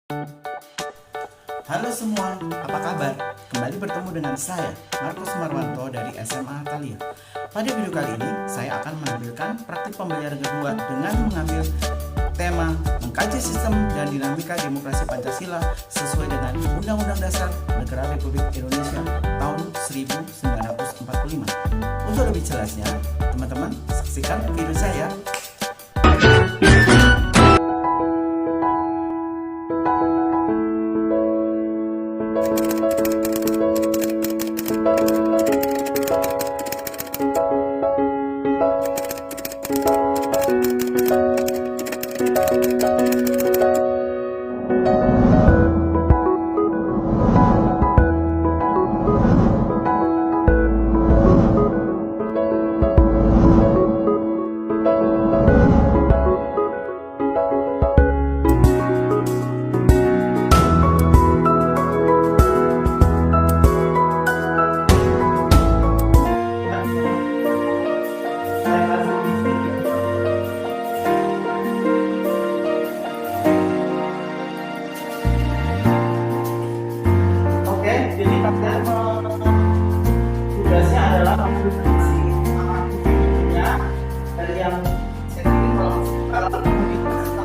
Halo semua, apa kabar? Kembali bertemu dengan saya, Markus Marwanto dari SMA Thalia. Pada video kali ini, saya akan menampilkan praktik pembelajaran kedua dengan mengambil tema mengkaji sistem dan dinamika demokrasi Pancasila sesuai dengan Undang-Undang Dasar Negara Republik Indonesia tahun 1945. Untuk lebih jelasnya, teman-teman saksikan video saya. Jadi kalian tugasnya adalah mengisi amandemennya dari yang setting kalau setelah akan literasi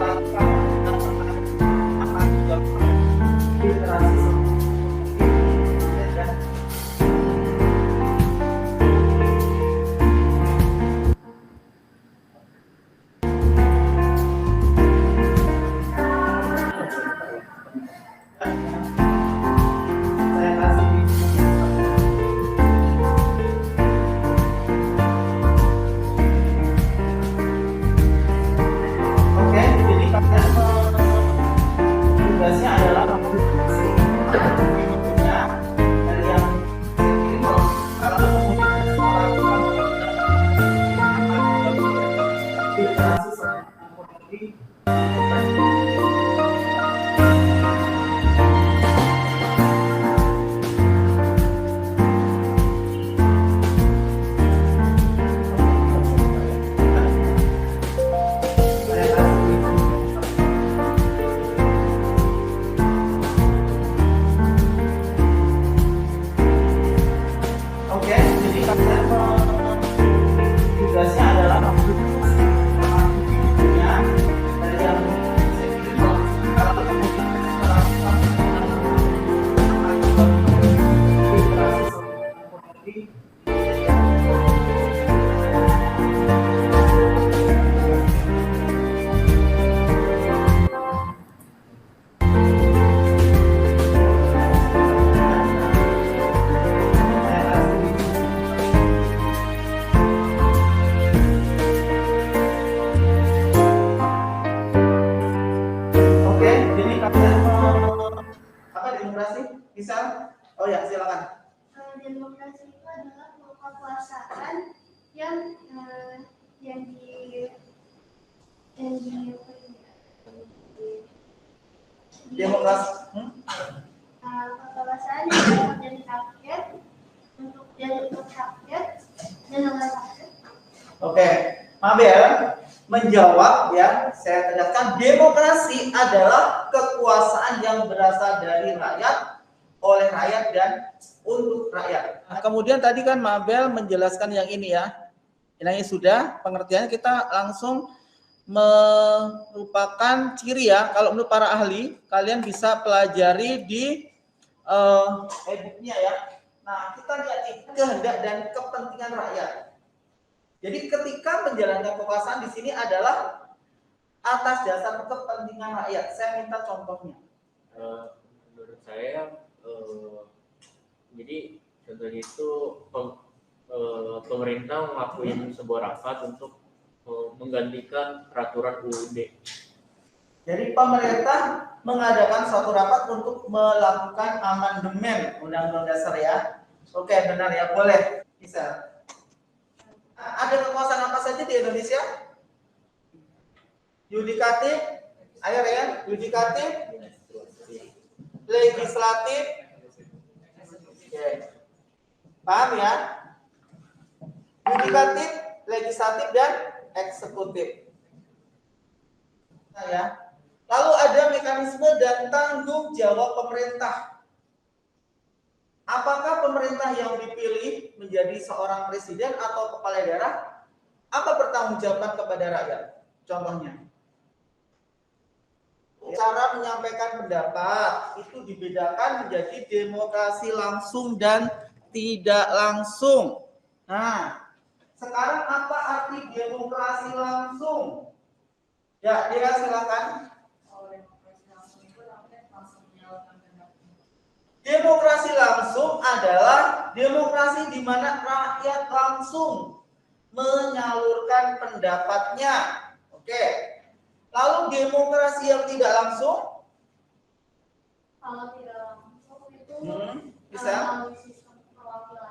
tugasnya adalah mengisi amandemennya dari yang setting kalau literasi tugasnya adalah mengisi amandemennya dari yang setting kalau demokrasi bisa? Oh ya, silakan. Demokrasi itu adalah kekuasaan yang Demokrasi. kekuasaan yang didapat dari rakyat untuk rakyat dan oleh rakyat. Oke, Mabel menjawab ya, saya tegaskan demokrasi adalah kekuasaan yang berasal dari rakyat, oleh rakyat dan untuk rakyat. Nah, kemudian tadi kan Mabel menjelaskan yang ini ya. Ini sudah pengertiannya, kita langsung merupakan ciri ya. Kalau menurut para ahli, kalian bisa pelajari di e-booknya ya. Nah, kita lihat nih, kehendak dan kepentingan rakyat. Jadi ketika menjalankan kekuasaan di sini adalah atas dasar kepentingan rakyat. Saya minta contohnya. Menurut saya, jadi contohnya itu pemerintah ngelakuin sebuah rapat untuk menggantikan peraturan UUD. Jadi pemerintah mengadakan suatu rapat untuk melakukan amandemen Undang-Undang Dasar ya. Oke, benar ya, boleh, bisa. Ada kekuasaan apa saja di Indonesia? Yudikatif, ayo ya, yudikatif, legislatif, paham ya? Yudikatif, legislatif dan eksekutif. Nah, ya, Lalu ada mekanisme dan tanggung jawab pemerintah. Apakah pemerintah yang dipilih menjadi seorang presiden atau kepala daerah akan bertanggung jawab kepada rakyat? Contohnya, cara menyampaikan pendapat itu dibedakan menjadi demokrasi langsung dan tidak langsung. Nah, sekarang apa arti demokrasi langsung? Ya, Dira silakan. Demokrasi langsung adalah demokrasi di mana rakyat langsung menyalurkan pendapatnya. Oke. Lalu demokrasi yang tidak langsung? Kalau tidak langsung itu Bisa? melalui sistem perwakilan.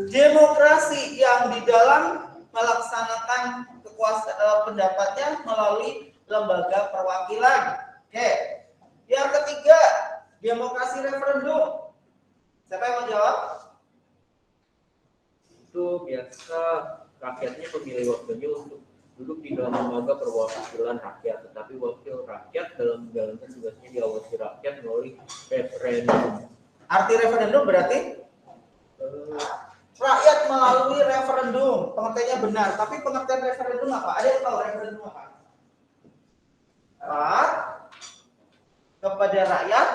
Demokrasi yang di dalam melaksanakan kekuasaan pendapatnya melalui lembaga perwakilan. Oke. Yang ketiga, demokrasi referendum. Siapa yang mau jawab? Itu biasa rakyatnya memilih wakilnya untuk duduk di dalam lembaga perwakilan rakyat, tetapi wakil rakyat dalam menjalankan tugasnya diawasi rakyat melalui referendum. Arti referendum berarti rakyat melalui referendum. Pengertiannya benar, tapi pengertian referendum apa? Ada yang tahu referendum apa? Kepada rakyat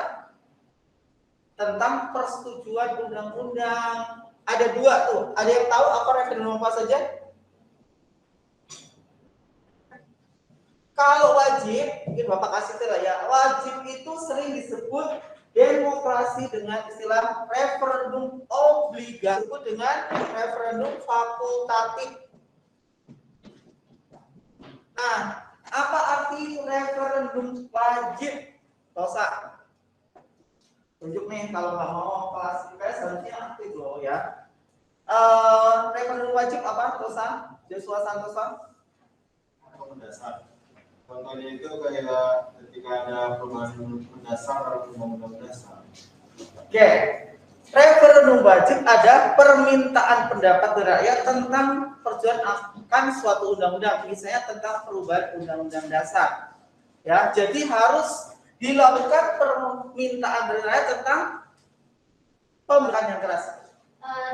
tentang persetujuan undang-undang. Ada dua tuh. Ada yang tahu apa referendum apa saja? Kalau wajib, mungkin Bapak kasih tahu lah ya. Wajib itu sering disebut demokrasi dengan istilah referendum obligatif, disebut dengan referendum fakultatif. Nah, apa arti referendum wajib? Tosa. Tunjuk nih kalau nggak mau kelas IPS harusnya aktif loh ya. Referendum wajib apa? Tosa? Joshua Santosa? Mendasar. Contohnya itu kayak ketika ada perubahan mendasar atau undang-undang dasar. Oke. Referendum wajib ada permintaan pendapat dari rakyat tentang perjuangan suatu undang-undang, misalnya tentang perubahan undang-undang dasar. Ya, jadi harus dilakukan permintaan dari rakyat tentang pemilihan yang keras.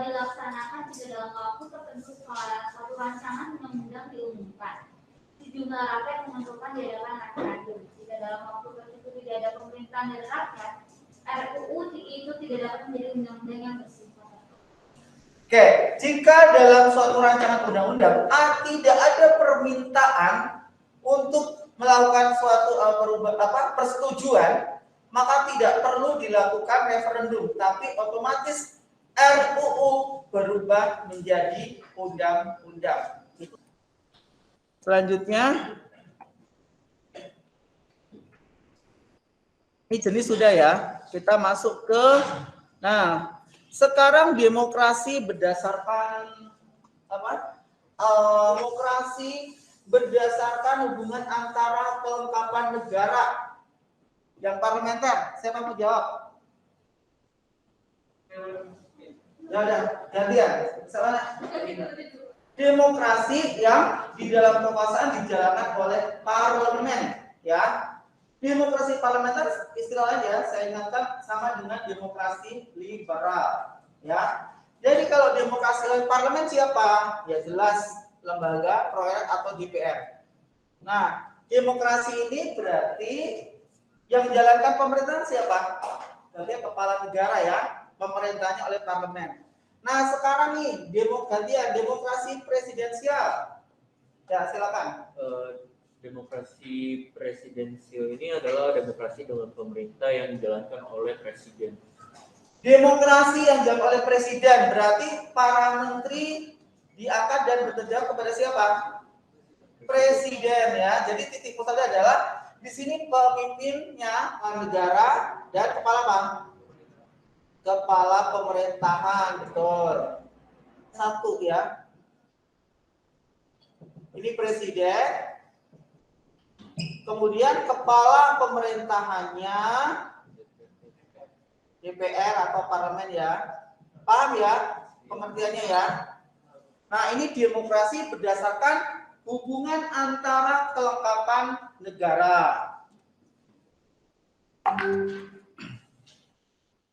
Dilaksanakan tidak dalam waktu tertentu setelah suatu rancangan undang-undang diumumkan. Sejumlah rakyat menentukan di hadapan referendum. Jika dalam waktu tertentu tidak ada pemerintahan dari rakyat, RUU itu tidak dapat menjadi undang-undang yang bersifat. Oke, jika dalam suatu rancangan undang-undang tidak ada permintaan untuk melakukan suatu persetujuan, maka tidak perlu dilakukan referendum, tapi otomatis RUU berubah menjadi undang-undang. Selanjutnya, ini jenis sudah ya. Kita masuk ke, nah, sekarang demokrasi berdasarkan apa? Demokrasi berdasarkan hubungan antara kelengkapan negara. Yang parlementer, siapa mau jawab? Ya udah, gantian. Sama demokrasi yang di dalam kekuasaan dijalankan oleh parlemen, ya. Demokrasi parlementer istilahnya ya, saya ingatkan sama dengan demokrasi liberal, ya. Jadi kalau demokrasi oleh parlemen siapa? Ya jelas lembaga proyek atau DPR. Nah, demokrasi ini berarti yang menjalankan pemerintahan siapa? Berarti kepala negara ya, pemerintahnya oleh parlemen. Nah, sekarang nih demokrasi presidensial. Ya, silakan. Demokrasi presidensial ini adalah demokrasi dengan pemerintah yang dijalankan oleh presiden. Demokrasi yang dijalankan oleh presiden berarti para menteri diangkat dan bertanggung kepada siapa? Presiden ya. Jadi titik pusatnya adalah di sini pemimpinnya negara dan kepala apa? Kepala pemerintahan, betul. Satu ya. Ini presiden. Kemudian kepala pemerintahannya DPR atau parlemen ya. Paham ya pengertiannya ya? Nah, ini demokrasi berdasarkan hubungan antara kelengkapan negara.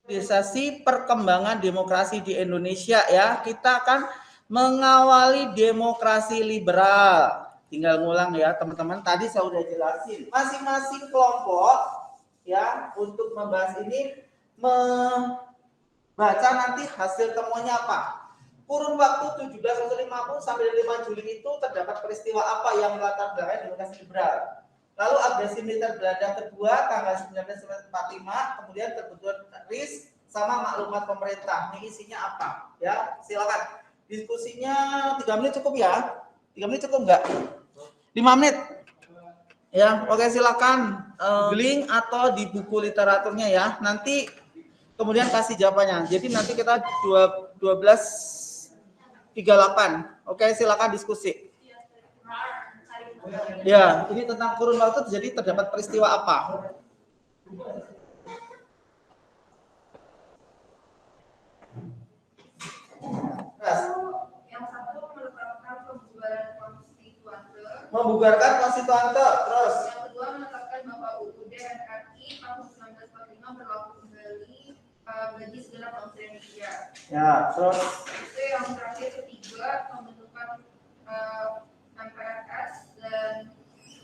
Stabilisasi perkembangan demokrasi di Indonesia ya. Kita akan mengawali demokrasi liberal. Tinggal ngulang ya teman-teman. Tadi saya udah jelasin. Masing-masing kelompok ya untuk membahas ini membaca nanti hasil temuannya apa. Kurun waktu 1750 sampai 5 Juli itu terdapat peristiwa apa yang melatar belakangi demokrasi liberal. Lalu agresi militer Belanda kedua tanggal 1945, kemudian terbentuk RIS sama maklumat pemerintah. Ini isinya apa? Ya, silakan. Diskusinya 3 menit cukup ya? 3 menit cukup nggak? 5 menit? Ya, oke silakan. Link atau di buku literaturnya ya. Nanti kemudian kasih jawabannya. Jadi nanti kita 12:38. Oke, silakan diskusi. Ya, ini tentang kurun waktu jadi terdapat peristiwa apa? Yang satu menetapkan pembubaran konstituante. Membubarkan konstituante, terus. Yang kedua menetapkan bahwa UUD RI tahun 1945 berlaku kembali bagi segenap bangsa Indonesia. Ya, terus. Itu yang terakhir ketiga pembentukan MPRS dan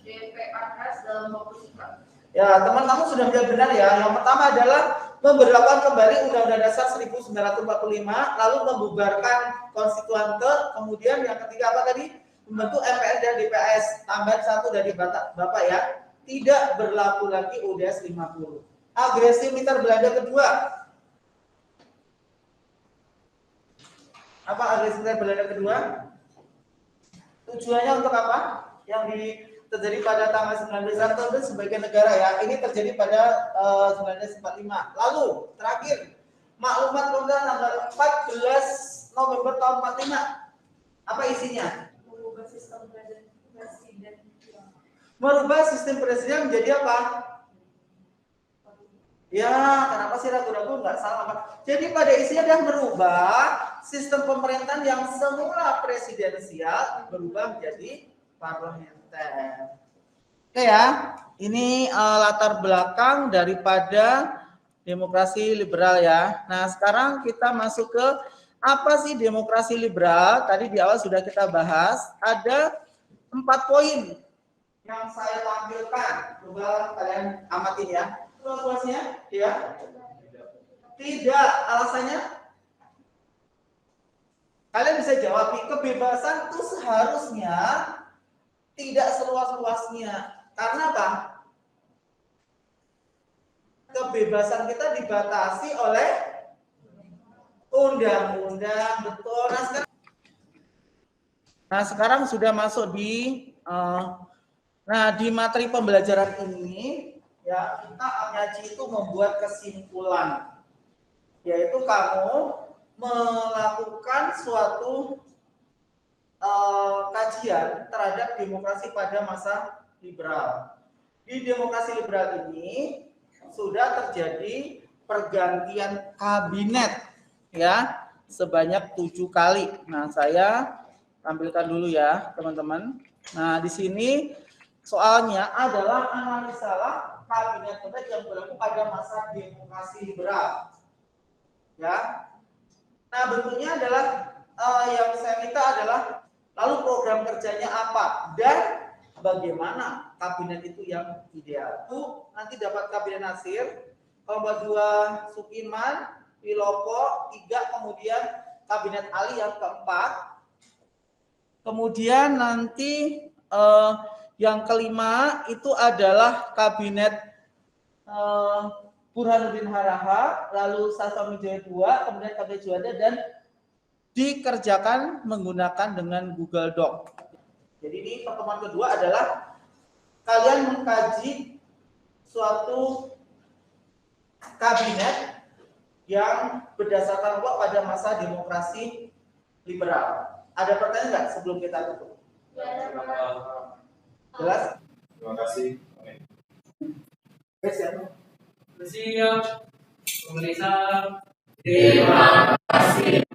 DPRS dalam waktu singkat. Ya, teman-teman sudah menjawab benar ya. Yang pertama adalah memberlakukan kembali Undang-Undang Dasar 1945, lalu membubarkan konstituante, kemudian yang ketiga apa tadi? Membentuk MPR dan DPS. Tambahan satu dari Bapak ya. Tidak berlaku lagi UUD 50. Agresi militer Belanda kedua. Apa agresi militer Belanda kedua? Tujuannya untuk apa? Yang terjadi pada tanggal 19 Oktober sebagai negara ya. Ini terjadi pada 1945. Lalu terakhir maklumat pemerintah tanggal 14 November tahun 45. Apa isinya? Mengubah sistem presiden. Merubah sistem presiden menjadi apa? Ya, kenapa sih ragu-ragu? Nggak salah apa? Jadi pada isinya adalah merubah sistem pemerintahan yang semula presidensial berubah menjadi parlementer. Oke ya, ini latar belakang daripada demokrasi liberal ya. Nah sekarang kita masuk ke apa sih demokrasi liberal? Tadi di awal sudah kita bahas. Ada 4 poin yang saya tampilkan. Coba kalian amatin ya. Luasnya, ya? Tidak. Alasannya? Kalian bisa jawab. Kebebasan itu seharusnya tidak seluas-luasnya. Karena apa? Kebebasan kita dibatasi oleh undang-undang, betul. Nah sekarang sudah masuk di di materi pembelajaran ini ya kita ngaji itu membuat kesimpulan, yaitu kamu melakukan suatu kajian terhadap demokrasi pada masa liberal. Di demokrasi liberal ini sudah terjadi pergantian kabinet ya sebanyak 7 kali. Nah, saya tampilkan dulu ya, teman-teman. Nah, di sini soalnya adalah analisalah kabinet yang berlaku pada masa demokrasi liberal. Ya. Nah, bentuknya adalah yang saya minta adalah lalu program kerjanya apa dan bagaimana kabinet itu yang ideal. Tuh nanti dapat kabinet Nasir, kelompok 2 Sukiman, Wilopo, 3 kemudian kabinet Ali yang keempat. Kemudian nanti yang kelima itu adalah kabinet Burhanuddin Haraha, lalu Sasami Jaya 2, kemudian kabinet Juanda dan dikerjakan menggunakan dengan Google Doc. Jadi ini pertemuan kedua adalah kalian mengkaji suatu kabinet yang berdasarkan pada masa demokrasi liberal. Ada pertanyaan nggak sebelum kita tutup? Jelas? Terima kasih. Siap, pemerintah. Terima kasih.